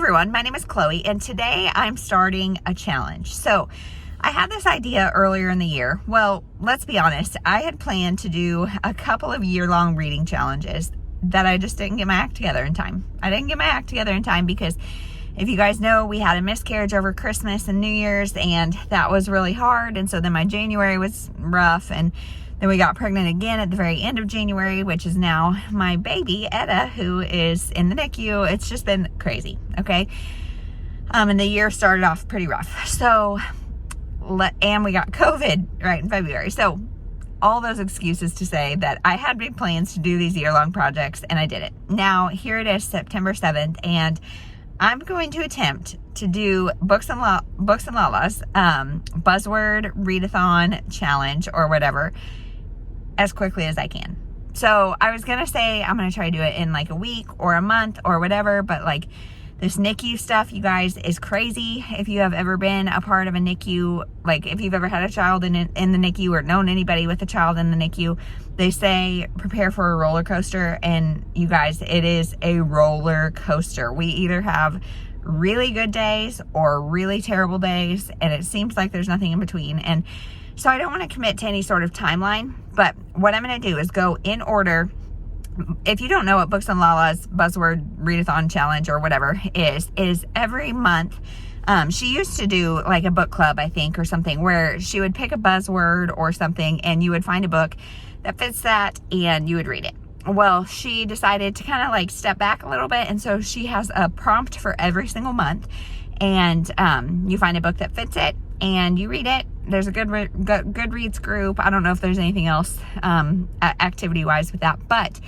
everyone, my name is Chloe, and today I'm starting a challenge. So I had this idea earlier in the year. Well, let's be honest, I had planned to do a couple of year-long reading challenges that I just didn't get my act together in time. I didn't get my act together in time because if you guys know, we had a miscarriage over Christmas and New Year's, and that was really hard. And so then my January was rough, and then we got pregnant again at the very end of January, which is now my baby, Etta, who is in the NICU. It's just been crazy, okay? And the year started off pretty rough. So, and we got COVID right in February. So, all those excuses to say that I had big plans to do these year-long projects, and I did it. Now, here it is, September 7th, and I'm going to attempt to do Books and Lala's Buzzwordathon challenge or whatever as quickly as I can. So I was gonna say I'm gonna try to do it in like a week or a month or whatever, but like this NICU stuff, you guys, is crazy. If you have ever been a part of a NICU, like if you've ever had a child in the NICU or known anybody with a child in the NICU, they say prepare for a roller coaster, and you guys, it is a roller coaster. We either have really good days or really terrible days, and it seems like there's nothing in between. And so I don't want to commit to any sort of timeline, but what I'm going to do is go in order. If you don't know what Books and Lala's Buzzword Readathon challenge or whatever is every month, she used to do like a book club, I think, or something, where she would pick a buzzword or something, and you would find a book that fits that and you would read it. Well, she decided to kind of like step back a little bit, and so she has a prompt for every single month, and you find a book that fits it and you read it. There's a Goodreads group. I don't know if there's anything else activity-wise with that, but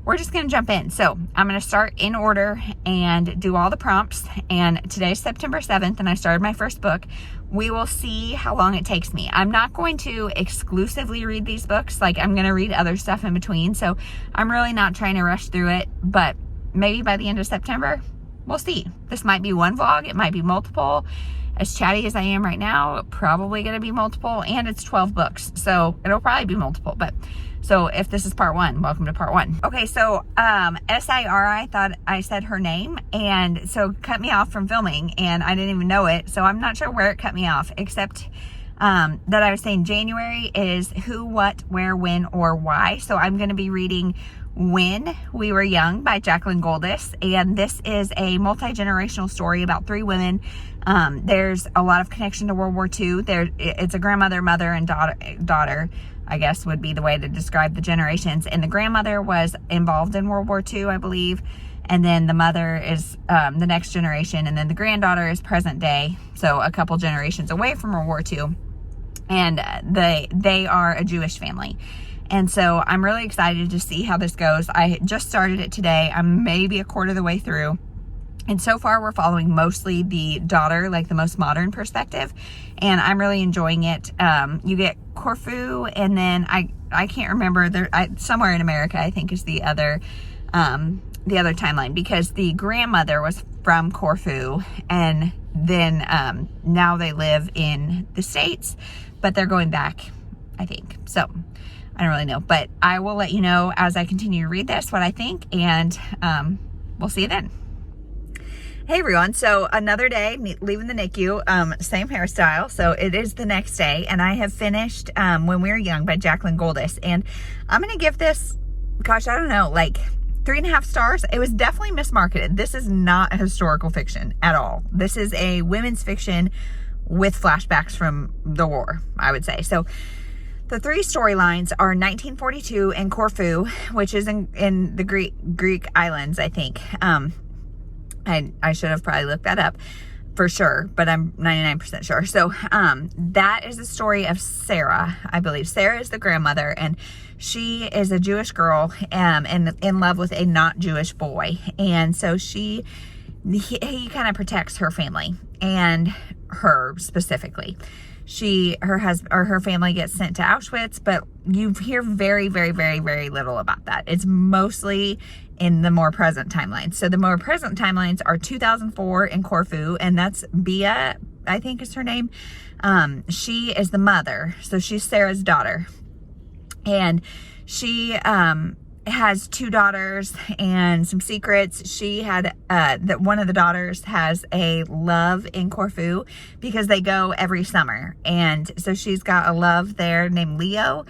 we're just going to jump in. So I'm going to start in order and do all the prompts, and today's September 7th, and I started my first book. We will see how long it takes me. I'm not going to exclusively read these books. Like, I'm going to read other stuff in between, so I'm really not trying to rush through it, but maybe by the end of September, we'll see. This might be one vlog. It might be multiple. As chatty as I am right now, probably going to be multiple, and it's 12 books, so it'll probably be multiple. But so if this is part one, welcome to part one. Okay, so S-I-R-I thought I said her name, and so cut me off from filming, and I didn't even know it, so I'm not sure where it cut me off, except that I was saying January is who, what, where, when, or why. So I'm going to be reading When We Were Young by Jaclyn Goldis, and this is a multi-generational story about three women. There's a lot of connection to World War II. It's a grandmother, mother, and daughter, I guess would be the way to describe the generations. And the grandmother was involved in World War II, I believe. And then the mother is the next generation. And then the granddaughter is present day, so a couple generations away from World War II. And they are a Jewish family. And so I'm really excited to see how this goes. I just started it today. I'm maybe a quarter of the way through. And so far, we're following mostly the daughter, like the most modern perspective. And I'm really enjoying it. You get Corfu, and then I can't remember, somewhere in America, I think, is the other timeline, because the grandmother was from Corfu, and then now they live in the States, but they're going back, I think. So I don't really know, but I will let you know as I continue to read this what I think, and we'll see you then. Hey everyone, so another day leaving the NICU, same hairstyle, so it is the next day, and I have finished When We Were Young by Jaclyn Goldis, and I'm going to give this, gosh, I don't know, like 3.5 stars. It was definitely mismarketed. This is not a historical fiction at all. This is a women's fiction with flashbacks from the war, I would say. So the three storylines are 1942 in Corfu, which is in the Greek islands, I think. I should have probably looked that up for sure, but I'm 99% sure. So that is the story of Sarah, I believe. Sarah is the grandmother, and she is a Jewish girl and in love with a not Jewish boy. And so he kind of protects her family, and her specifically. Her family gets sent to Auschwitz, but you hear very, very, very, very little about that. It's mostly in the more present timelines. So the more present timelines are 2004 in Corfu, and that's Bia, I think is her name. She is the mother, so she's Sarah's daughter, and she has 2 daughters and some secrets. She had that one of the daughters has a love in Corfu because they go every summer, and so she's got a love there named Leo,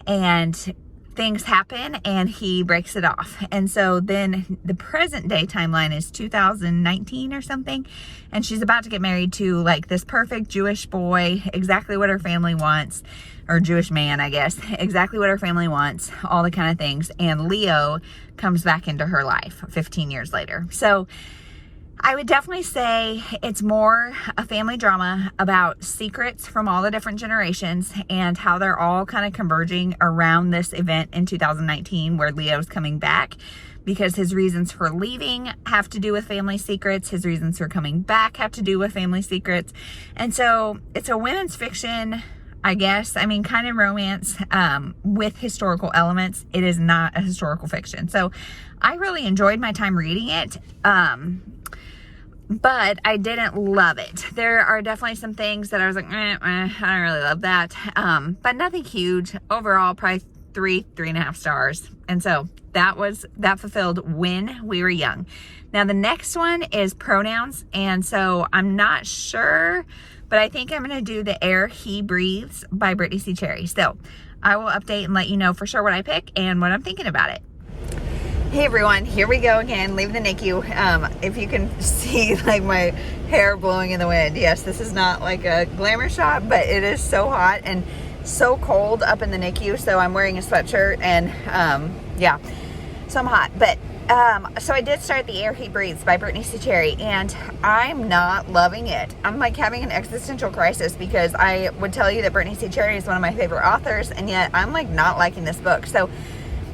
and things happen and he breaks it off. And so then the present day timeline is 2019 or something, and she's about to get married to like this perfect Jewish boy, exactly what her family wants, or Jewish man, I guess, exactly what her family wants, all the kind of things. And Leo comes back into her life 15 years later. So I would definitely say it's more a family drama about secrets from all the different generations and how they're all kind of converging around this event in 2019 where Leo's coming back, because his reasons for leaving have to do with family secrets. His reasons for coming back have to do with family secrets. And so it's a women's fiction, I guess. I mean, kind of romance with historical elements. It is not a historical fiction. So I really enjoyed my time reading it. But I didn't love it. There are definitely some things that I was like, I don't really love that. But nothing huge. Overall, probably 3.5 stars. And so that fulfilled When We Were Young. Now the next one is Pronouns. And so I'm not sure, but I think I'm going to do The Air He Breathes by Brittainy C. Cherry. So I will update and let you know for sure what I pick and what I'm thinking about it. Hey everyone, here we go again, leaving the NICU. If you can see like my hair blowing in the wind. Yes, this is not like a glamour shot, but it is so hot and so cold up in the NICU. So I'm wearing a sweatshirt and yeah, so I'm hot. But so I did start The Air He Breathes by Brittainy C. Cherry, and I'm not loving it. I'm like having an existential crisis because I would tell you that Brittainy C. Cherry is one of my favorite authors, and yet I'm like not liking this book. So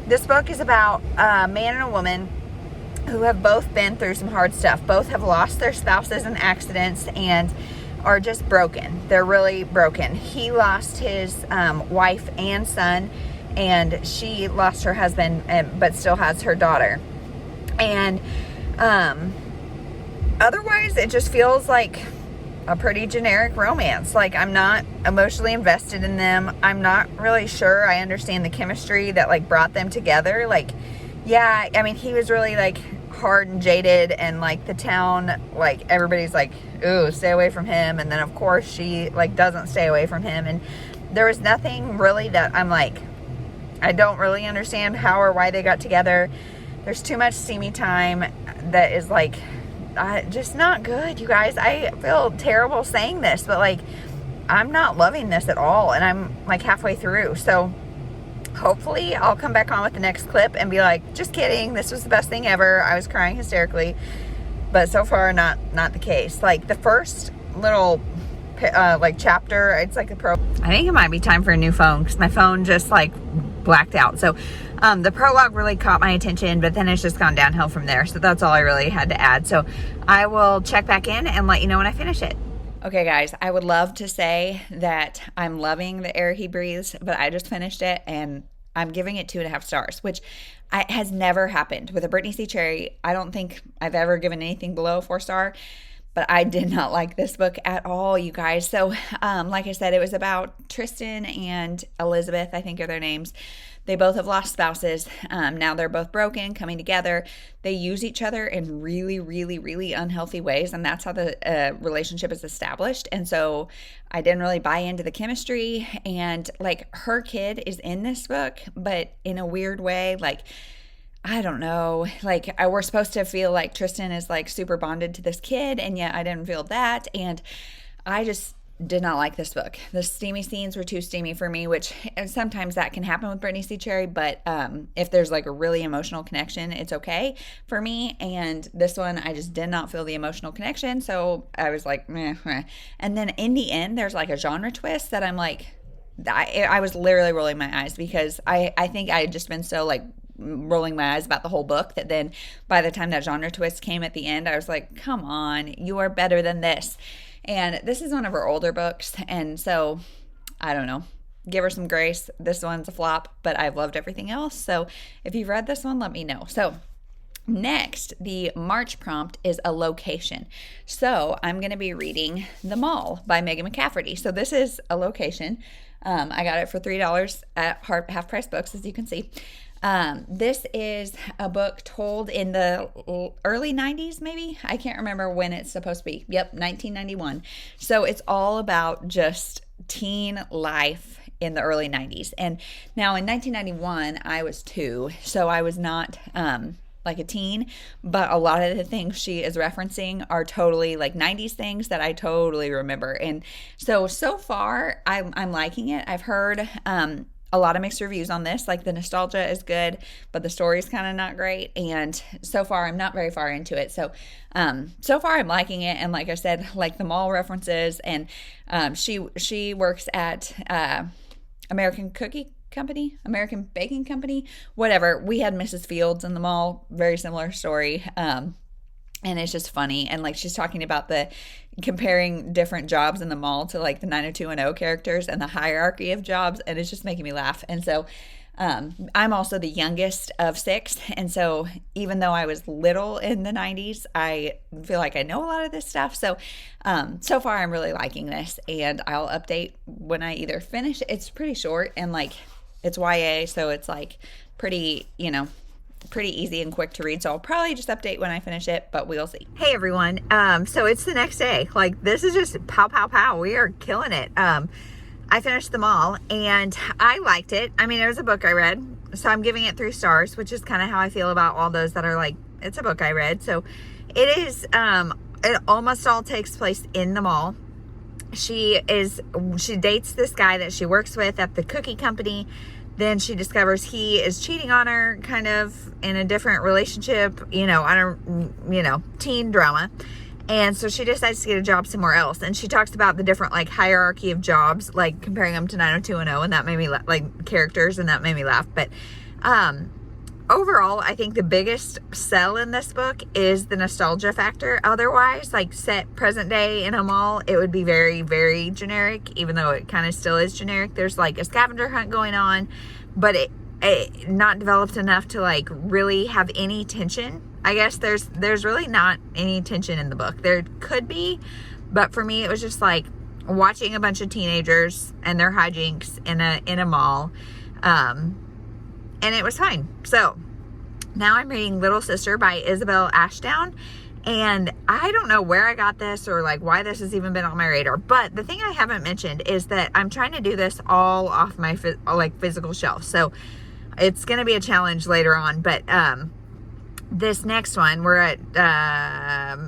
this book is about a man and a woman who have both been through some hard stuff. Both have lost their spouses in accidents and are just broken. They're really broken. He lost his wife and son, and she lost her husband, but still has her daughter. And otherwise, it just feels like a pretty generic romance. Like, I'm not emotionally invested in them. I'm not really sure I understand the chemistry that like brought them together. Like, yeah, I mean, he was really like hard and jaded, and like the town, like everybody's like, ooh, stay away from him. And then of course she like doesn't stay away from him. And there was nothing really that I'm like, I don't really understand how or why they got together. There's too much steamy time that is like, just not good, you guys. I feel terrible saying this, but like I'm not loving this at all, and I'm like halfway through. So hopefully I'll come back on with the next clip and be like, just kidding, this was the best thing ever, I was crying hysterically. But so far not the case. Like the first little like chapter, it's like I think it might be time for a new phone because my phone just like blacked out. So the prologue really caught my attention, but then it's just gone downhill from there. So that's all I really had to add. So I will check back in and let you know when I finish it. Okay, guys, I would love to say that I'm loving The Air He Breathes, but I just finished it and I'm giving it 2.5 stars, which has never happened with a Brittainy C. Cherry. I don't think I've ever given anything below a 4-star. But I did not like this book at all, you guys. So, like I said, it was about Tristan and Elizabeth, I think are their names. They both have lost spouses. Now they're both broken, coming together. They use each other in really, really, really unhealthy ways, and that's how the relationship is established. And so I didn't really buy into the chemistry. And, like, her kid is in this book, but in a weird way, like, I don't know, like we're supposed to feel like Tristan is like super bonded to this kid, and yet I didn't feel that, and I just did not like this book. The steamy scenes were too steamy for me, which sometimes that can happen with Brittainy C. Cherry, but if there's like a really emotional connection, it's okay for me, and this one I just did not feel the emotional connection, so I was like, meh, meh. And then in the end, there's like a genre twist that I'm like, I was literally rolling my eyes because I think I had just been so like rolling my eyes about the whole book that then by the time that genre twist came at the end, I was like, come on, you are better than this. And this is one of her older books, and so I don't know, give her some grace. This one's a flop, but I've loved everything else. So if you've read this one, let me know. So next, the March prompt is a location. So I'm going to be reading The Mall by Megan McCafferty. So this is a location. I got it for $3 at Half Price Books, as you can see. This is a book told in the early 90s, maybe. I can't remember when it's supposed to be. Yep, 1991. So it's all about just teen life in the early 90s. And now in 1991, I was 2, so I was not like a teen, but a lot of the things she is referencing are totally like 90s things that I totally remember. And so far, I'm liking it. I've heard a lot of mixed reviews on this. Like, the nostalgia is good, but the story's kind of not great. And so far, I'm not very far into it. So far I'm liking it. And like I said, like the mall references, and she works at American Baking Company, whatever. We had Mrs. Fields in the mall, very similar story. And it's just funny. And like, she's talking about comparing different jobs in the mall to like the 90210 characters and the hierarchy of jobs. And it's just making me laugh. And so I'm also the youngest of 6. And so even though I was little in the 90s, I feel like I know a lot of this stuff. So far I'm really liking this, and I'll update when I either finish. It's pretty short, and like, it's YA. So it's like pretty easy and quick to read. So I'll probably just update when I finish it, but we'll see. Hey everyone. So it's the next day. Like, this is just pow, pow, pow. We are killing it. I finished them all and I liked it. I mean, it was a book I read, so I'm giving it 3 stars, which is kind of how I feel about all those that are like, it's a book I read. So it is, it almost all takes place in the mall. She dates this guy that she works with at the cookie company. Then she discovers he is cheating on her, kind of in a different relationship, teen drama. And so she decides to get a job somewhere else. And she talks about the different like hierarchy of jobs, like comparing them to 90210, and that made me like characters, and that made me laugh. But overall, I think the biggest sell in this book is the nostalgia factor. Otherwise, like, set present day in a mall, it would be very, very generic, even though it kind of still is generic. There's like a scavenger hunt going on, but it not developed enough to like really have any tension. I guess there's really not any tension in the book. There could be, but for me, it was just like watching a bunch of teenagers and their hijinks in a mall. And it was fine. So now I'm reading Little Sister by Isabel Ashdown. And I don't know where I got this or like why this has even been on my radar. But the thing I haven't mentioned is that I'm trying to do this all off my physical shelf. So it's going to be a challenge later on. But this next one, we're at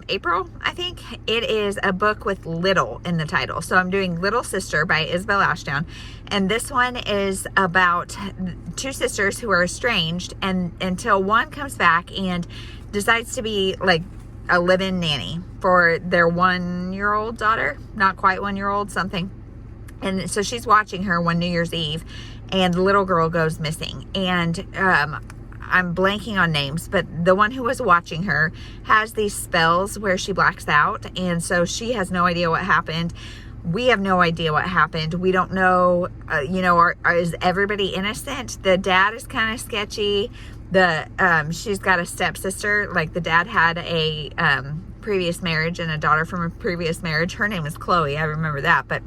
April, I think. It is a book with little in the title. So I'm doing Little Sister by Isabel Ashdown. And this one is about 2 sisters who are estranged, and until one comes back and decides to be like a live-in nanny for their 1-year-old daughter, not quite 1-year-old, something. And so she's watching her one New Year's Eve, and the little girl goes missing. And I'm blanking on names, but the one who was watching her has these spells where she blacks out, and so she has no idea what happened. We have no idea what happened. We don't know, is everybody innocent? The dad is kind of sketchy. She's got a stepsister. Like, the dad had a previous marriage and a daughter from a previous marriage. Her name is Chloe. I remember that, but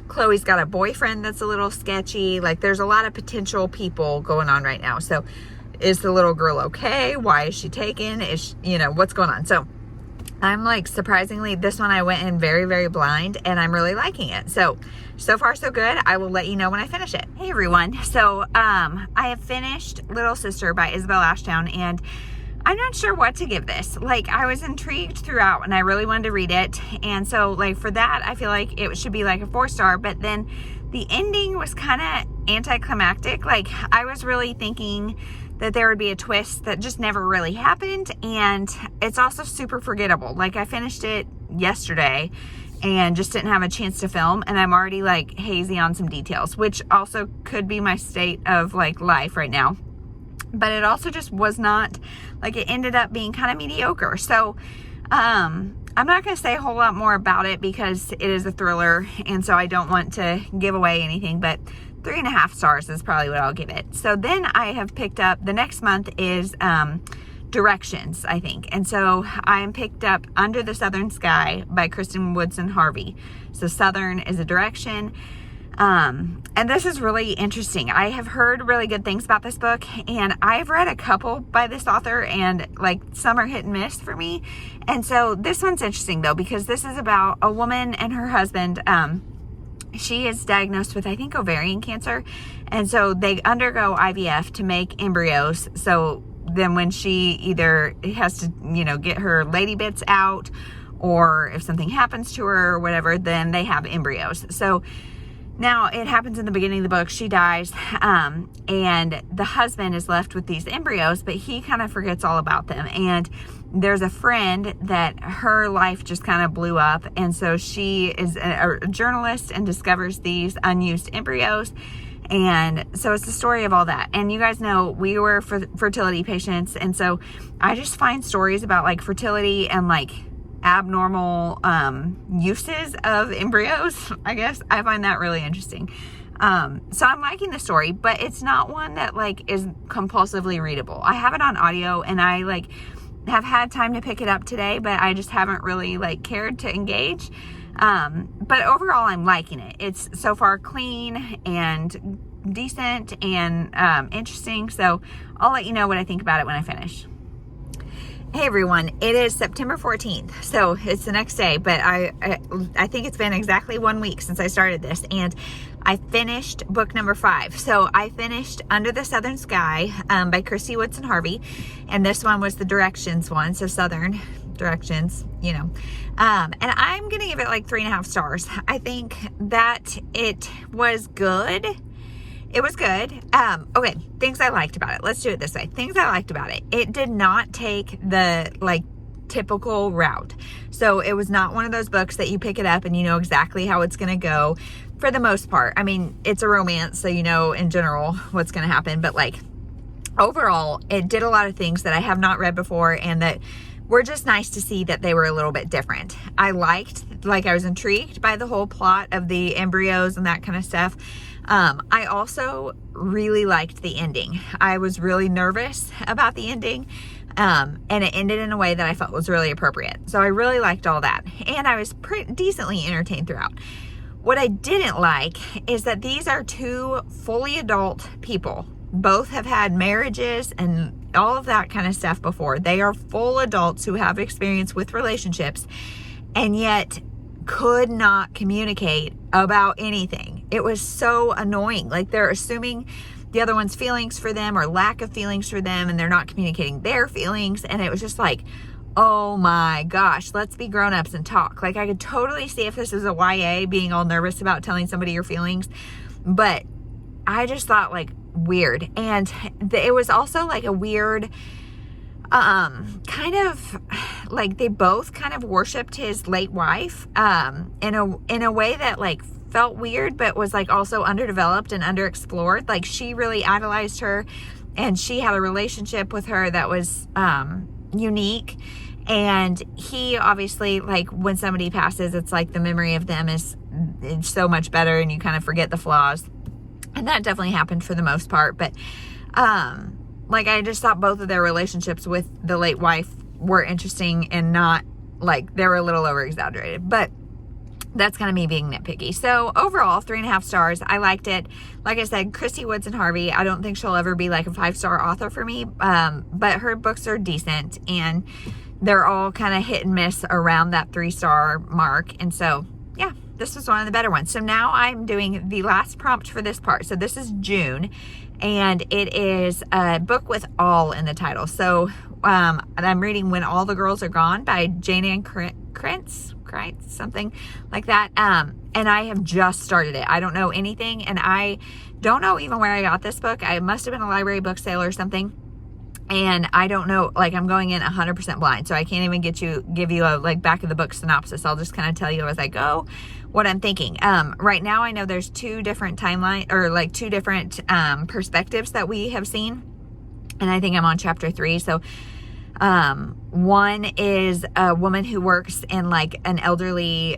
Chloe's got a boyfriend that's a little sketchy. Like, there's a lot of potential people going on right now. So is the little girl okay? Why is she taken? What's going on? So I'm like, surprisingly, this one I went in very, very blind, and I'm really liking it. So far so good. I will let you know when I finish it. Hey everyone. So I have finished Little Sister by Isabel Ashdown, and I'm not sure what to give this. Like, I was intrigued throughout, and I really wanted to read it. And so, like, for that, I feel like it should be like a 4-star. But then the ending was kind of anticlimactic. Like, I was really thinking that there would be a twist that just never really happened. And it's also super forgettable. Like, I finished it yesterday and just didn't have a chance to film. And I'm already, like, hazy on some details, which also could be my state of, like, life right now. But it also just was not, like, it ended up being kind of mediocre. So I'm not going to say a whole lot more about it because it is a thriller, and so I don't want to give away anything, but 3.5 stars is probably what I'll give it. So then I have picked up, the next month is Directions, I think. And so I picked up Under the Southern Sky by Kristy, Woodson, Harvey. So Southern is a direction. And this is really interesting. I have heard really good things about this book, and I've read a couple by this author, and like some are hit and miss for me. And so this one's interesting though, because this is about a woman and her husband. She is diagnosed with, I think, ovarian cancer. And so they undergo IVF to make embryos. So then when she either has to, get her lady bits out, or if something happens to her or whatever, then they have embryos. So now it happens in the beginning of the book. She dies, and the husband is left with these embryos, but he kind of forgets all about them. And there's a friend that her life just kind of blew up. And so she is a journalist and discovers these unused embryos. And so it's the story of all that. And you guys know we were fertility patients. And so I just find stories about like fertility and like abnormal uses of embryos, I guess. I find that really interesting. So I'm liking the story, but it's not one that like is compulsively readable. I have it on audio, and I like have had time to pick it up today, but I just haven't really like cared to engage. But overall I'm liking it. It's so far clean and decent and interesting. So I'll let you know what I think about it when I finish. Hey everyone, it is September 14th, so it's the next day, but I think it's been exactly 1 week since I started this, and I finished book number 5. So I finished Under the Southern Sky by Kristy, Woodson, Harvey, and this one was the directions one, so Southern directions, and I'm gonna give it like 3.5 stars. I think that it was good. It was good. Okay, things I liked about it. Let's do it this way. Things I liked about it. It did not take the like typical route. So it was not one of those books that you pick it up and you know exactly how it's going to go for the most part. I mean, it's a romance, so you know in general what's going to happen, but like overall, it did a lot of things that I have not read before and that were just nice to see that they were a little bit different. I was intrigued by the whole plot of the embryos and that kind of stuff. I also really liked the ending. I was really nervous about the ending, and it ended in a way that I felt was really appropriate. So I really liked all that, and I was pretty decently entertained throughout. What I didn't like is that these are two fully adult people. Both have had marriages and all of that kind of stuff before. They are full adults who have experience with relationships, and yet could not communicate about anything. It was so annoying. Like they're assuming the other one's feelings for them or lack of feelings for them, and they're not communicating their feelings. And it was just like, oh my gosh, let's be grown-ups and talk. Like I could totally see if this is a YA being all nervous about telling somebody your feelings, but I just thought like weird. And it was also like a weird kind of like they both kind of worshipped his late wife in a way that like felt weird, but was like also underdeveloped and underexplored. Like she really idolized her, and she had a relationship with her that was unique. And he obviously, like when somebody passes, it's like the memory of them is so much better, and you kind of forget the flaws. And that definitely happened for the most part. But like I just thought both of their relationships with the late wife were interesting and not like they were a little over exaggerated. But that's kind of me being nitpicky. So overall, 3.5 stars. I liked it. Like I said, Kristy Woodson Harvey, I don't think she'll ever be like a 5-star author for me. But her books are decent, and they're all kind of hit and miss around that 3-star mark. And so, yeah, this was one of the better ones. So now I'm doing the last prompt for this part. So this is June, and it is a book with all in the title. So I'm reading When All the Girls Are Gone by Jane Ann Kretz, something like that. And I have just started it. I don't know anything, and I don't know even where I got this book. I must have been a library book sale or something. And I don't know, like I'm going in 100% blind, so I can't even give you a like back of the book synopsis. I'll just kind of tell you as I go what I'm thinking. Right now I know there's 2 different timeline or like 2 different perspectives that we have seen, and I think I'm on chapter 3. So one is a woman who works in like an elderly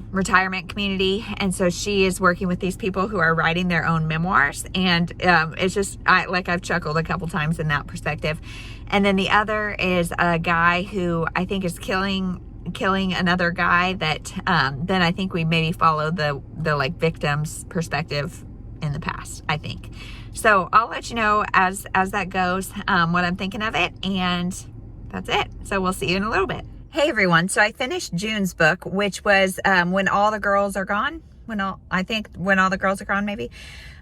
retirement community, and so she is working with these people who are writing their own memoirs, and it's just I've chuckled a couple times in that perspective. And then the other is a guy who I think is killing killing another guy, that then I think we maybe follow the like victim's perspective in the past, I think. So I'll let you know as that goes, what I'm thinking of it, and that's it. So we'll see you in a little bit. Hey everyone, so I finished June's book, which was When All the Girls Are Gone. When All the Girls Are Gone, maybe.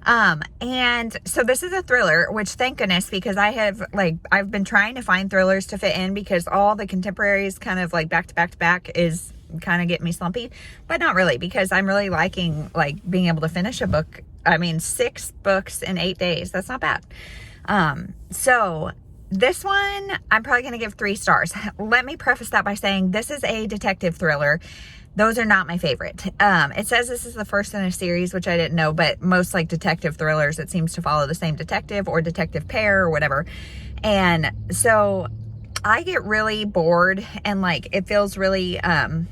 And so this is a thriller, which thank goodness, because I've been trying to find thrillers to fit in, because all the contemporaries kind of like back to back to back is kind of getting me slumpy, but not really, because I'm really liking like being able to finish a book. I mean, 6 books in 8 days. That's not bad. So this one, I'm probably going to give 3 stars. Let me preface that by saying this is a detective thriller. Those are not my favorite. It says this is the first in a series, which I didn't know, but most like detective thrillers, it seems to follow the same detective or detective pair or whatever. And so I get really bored, and like it feels really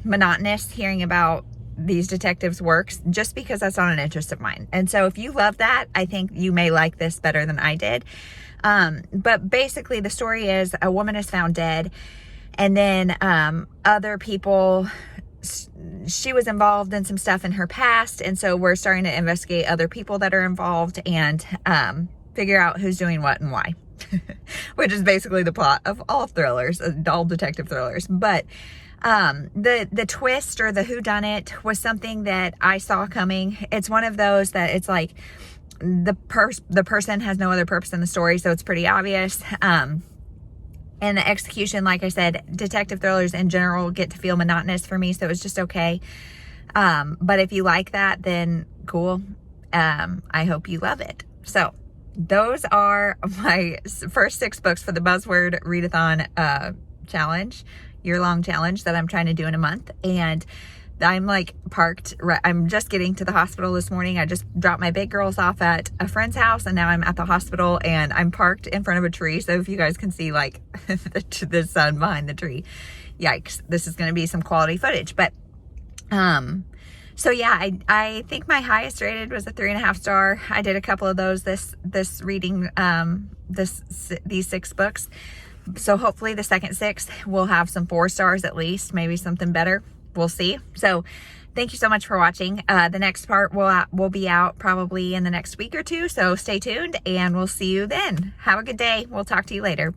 monotonous hearing about these detectives' works, just because that's not an interest of mine. And so if you love that, I think you may like this better than I did. But basically the story is a woman is found dead, and then other people, she was involved in some stuff in her past, and so we're starting to investigate other people that are involved and figure out who's doing what and why. Which is basically the plot of all thrillers, all detective thrillers. But the twist, or the whodunit, was something that I saw coming. It's one of those that it's like the person has no other purpose in the story, so it's pretty obvious. And the execution, like I said, detective thrillers in general get to feel monotonous for me, so it's just okay. But if you like that, then cool. I hope you love it. So those are my first 6 books for the Buzzword Readathon challenge, year-long challenge that I'm trying to do in a month. And I'm like parked, I'm just getting to the hospital this morning. I just dropped my big girls off at a friend's house, and now I'm at the hospital, and I'm parked in front of a tree. So if you guys can see like the sun behind the tree, yikes, this is going to be some quality footage. But so yeah, I think my highest rated was a 3.5 star. I did a couple of those this reading these 6 books. So hopefully the second 6 will have some 4 stars at least, maybe something better. We'll see. So thank you so much for watching. The next part will be out probably in the next week or 2. So stay tuned, and we'll see you then. Have a good day. We'll talk to you later.